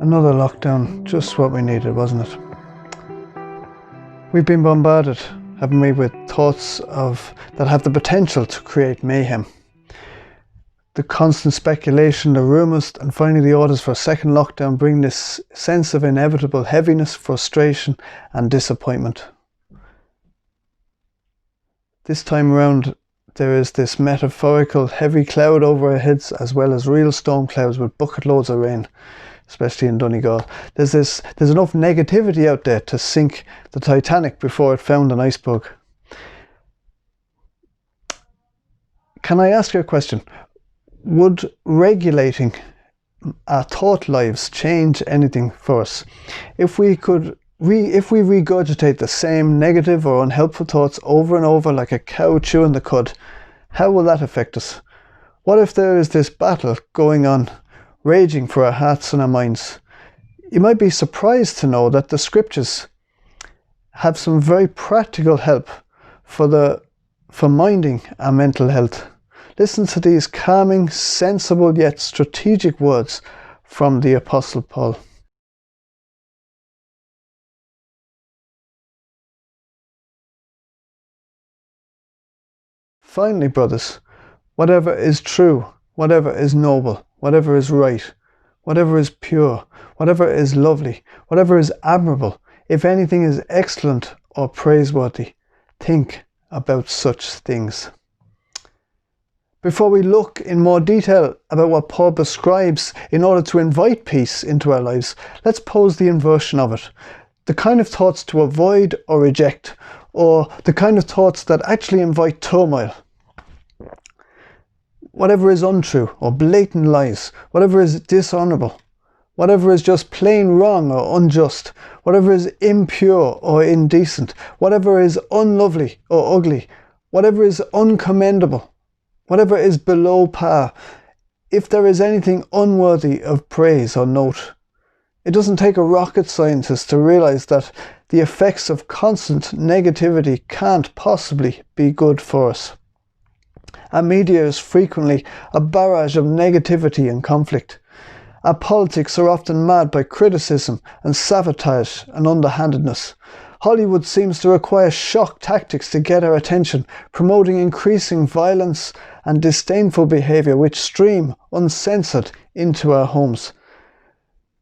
Another lockdown, just what we needed, wasn't it? We've been bombarded, haven't we, with thoughts that have the potential to create mayhem. The constant speculation, the rumours, and finally the orders for a second lockdown bring this sense of inevitable heaviness, frustration, and disappointment. This time around, there is this metaphorical heavy cloud over our heads, as well as real storm clouds with bucket loads of rain, especially in Donegal. There's enough negativity out there to sink the Titanic before it found an iceberg. Can I ask you a question? Would regulating our thought lives change anything for us? If we regurgitate the same negative or unhelpful thoughts over and over like a cow chewing the cud, how will that affect us? What if there is this battle going on, raging for our hearts and our minds? You might be surprised to know that the scriptures have some very practical help for minding our mental health. Listen to these calming, sensible yet strategic words from the Apostle Paul. Finally, brothers, whatever is true, whatever is noble, whatever is right, whatever is pure, whatever is lovely, whatever is admirable, if anything is excellent or praiseworthy, think about such things. Before we look in more detail about what Paul prescribes in order to invite peace into our lives, let's pose the inversion of it. The kind of thoughts to avoid or reject, or the kind of thoughts that actually invite turmoil. Whatever is untrue or blatant lies, whatever is dishonourable, whatever is just plain wrong or unjust, whatever is impure or indecent, whatever is unlovely or ugly, whatever is uncommendable, whatever is below par, if there is anything unworthy of praise or note. It doesn't take a rocket scientist to realise that the effects of constant negativity can't possibly be good for us. Our media is frequently a barrage of negativity and conflict. Our politics are often marred by criticism and sabotage and underhandedness. Hollywood seems to require shock tactics to get our attention, promoting increasing violence and disdainful behaviour which stream uncensored into our homes.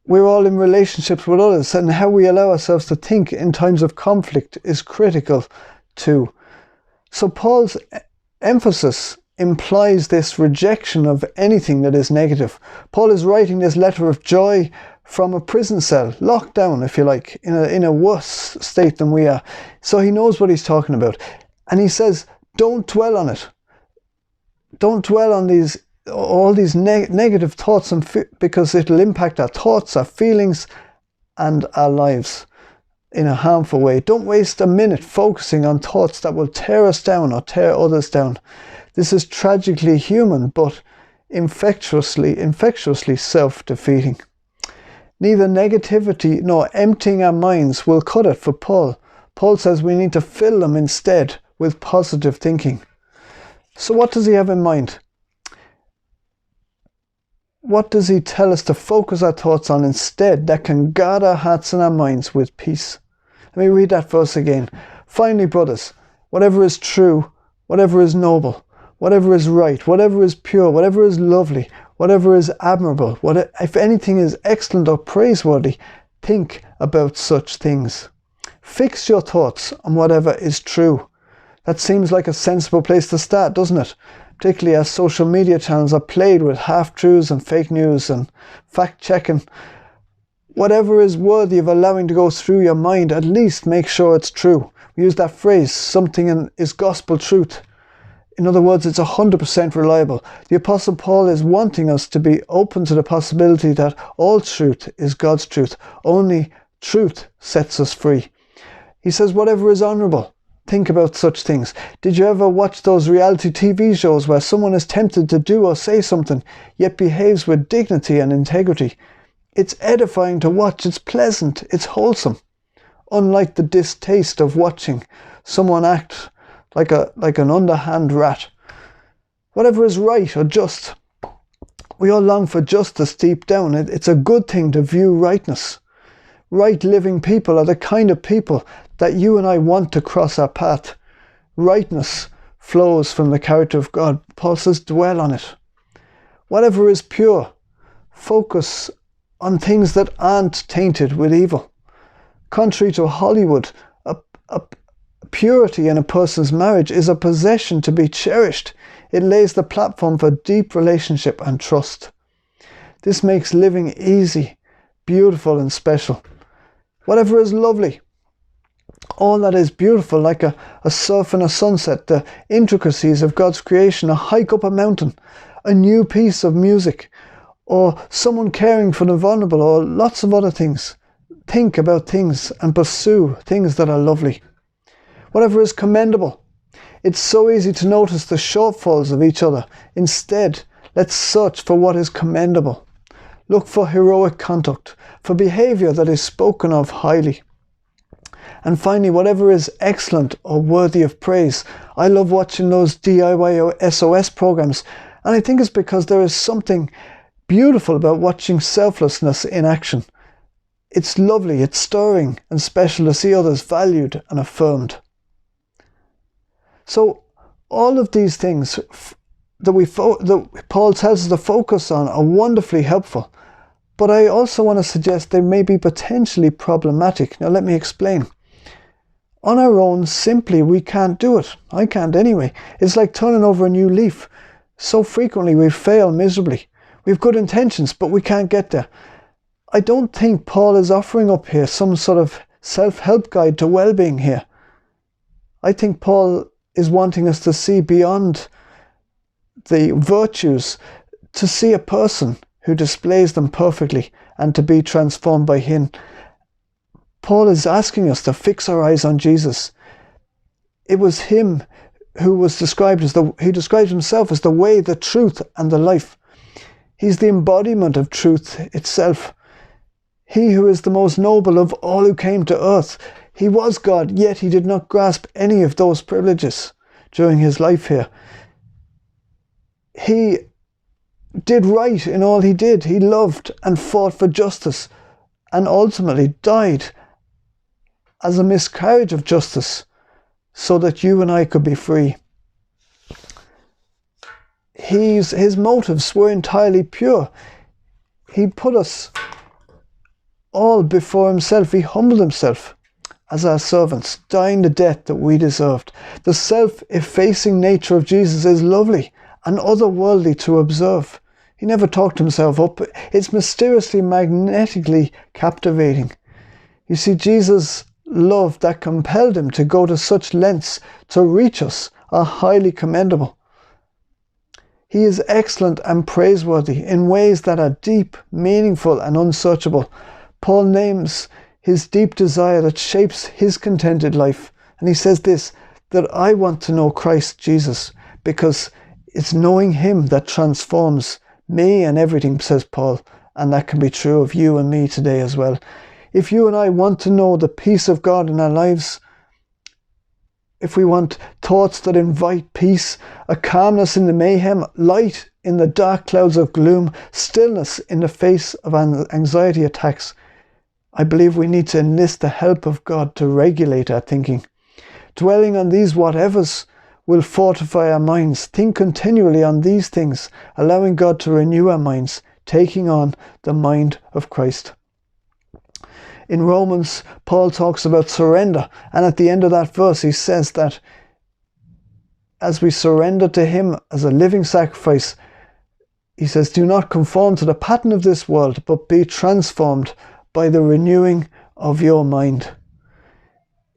We're all in relationships with others, and how we allow ourselves to think in times of conflict is critical too. So Paul's emphasis implies this rejection of anything that is negative. Paul is writing this letter of joy from a prison cell, locked down, if you like, in a worse state than we are. So he knows what he's talking about. And he says, don't dwell on it. Don't dwell on all these negative thoughts, because it'll impact our thoughts, our feelings, and our lives in a harmful way. Don't waste a minute focusing on thoughts that will tear us down or tear others down. This is tragically human, but infectiously self-defeating. Neither negativity nor emptying our minds will cut it for Paul. Paul says we need to fill them instead with positive thinking. So what does he have in mind? What does he tell us to focus our thoughts on instead that can guard our hearts and our minds with peace? Let me read that verse again. Finally, brothers, whatever is true, whatever is noble, whatever is right, whatever is pure, whatever is lovely, whatever is admirable, if anything is excellent or praiseworthy, think about such things. Fix your thoughts on whatever is true. That seems like a sensible place to start, doesn't it? Particularly as social media channels are plagued with half-truths and fake news and fact-checking. Whatever is worthy of allowing to go through your mind, at least make sure it's true. We use that phrase, something is gospel truth. In other words, it's 100% reliable. The Apostle Paul is wanting us to be open to the possibility that all truth is God's truth. Only truth sets us free. He says, whatever is honourable, think about such things. Did you ever watch those reality TV shows where someone is tempted to do or say something, yet behaves with dignity and integrity? It's edifying to watch, it's pleasant, it's wholesome. Unlike the distaste of watching someone act like an underhand rat. Whatever is right or just, We all long for justice deep down. It's a good thing to view rightness. Right living people are the kind of people that you and I want to cross our path. Rightness flows from the character of God. Paul says, dwell on it. Whatever is pure, focus on things that aren't tainted with evil. Contrary to Hollywood, a purity in a person's marriage is a possession to be cherished. It lays the platform for deep relationship and trust. This makes living easy, beautiful and special. Whatever is lovely, all that is beautiful, like a surf and a sunset, the intricacies of God's creation, a hike up a mountain, a new piece of music, or someone caring for the vulnerable, or lots of other things. Think about things and pursue things that are lovely. Whatever is commendable. It's so easy to notice the shortfalls of each other. Instead, let's search for what is commendable. Look for heroic conduct, for behavior that is spoken of highly. And finally, whatever is excellent or worthy of praise. I love watching those DIY or SOS programs, and I think it's because there is something beautiful about watching selflessness in action. It's lovely, it's stirring and special to see others valued and affirmed. So all of these things that Paul tells us to focus on are wonderfully helpful, but I also want to suggest they may be potentially problematic. Now let me explain. On our own, simply, we can't do it. I can't anyway. It's like turning over a new leaf. So frequently we fail miserably. We have good intentions, but we can't get there. I don't think Paul is offering up here some sort of self-help guide to well-being here. I think Paul is wanting us to see beyond the virtues, to see a person who displays them perfectly and to be transformed by him. Paul is asking us to fix our eyes on Jesus. It was him who was described as he described himself as the way, the truth, and the life. He's the embodiment of truth itself. He who is the most noble of all who came to earth. He was God, yet he did not grasp any of those privileges during his life here. He did right in all he did. He loved and fought for justice and ultimately died as a miscarriage of justice so that you and I could be free. His motives were entirely pure. He put us all before himself. He humbled himself as our servants, dying the death that we deserved. The self-effacing nature of Jesus is lovely and otherworldly to observe. He never talked himself up. It's mysteriously, magnetically captivating. You see, Jesus' love that compelled him to go to such lengths to reach us are highly commendable. He is excellent and praiseworthy in ways that are deep, meaningful, and unsearchable. Paul names his deep desire that shapes his contented life. And he says this, that I want to know Christ Jesus, because it's knowing him that transforms me and everything, says Paul. And that can be true of you and me today as well. If you and I want to know the peace of God in our lives, if we want thoughts that invite peace, a calmness in the mayhem, light in the dark clouds of gloom, stillness in the face of anxiety attacks, I believe we need to enlist the help of God to regulate our thinking. Dwelling on these whatevers will fortify our minds. Think continually on these things, allowing God to renew our minds, taking on the mind of Christ. In Romans, Paul talks about surrender, and at the end of that verse he says that as we surrender to him as a living sacrifice, he says, do not conform to the pattern of this world, but be transformed by the renewing of your mind.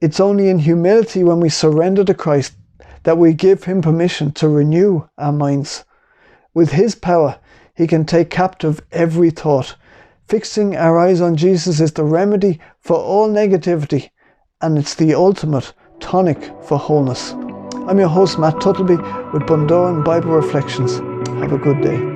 It's only in humility when we surrender to Christ that we give him permission to renew our minds. With his power, he can take captive every thought. Fixing our eyes on Jesus is the remedy for all negativity, and it's the ultimate tonic for wholeness. I'm your host, Matt Tuttleby, with Bundoran Bible Reflections. Have a good day.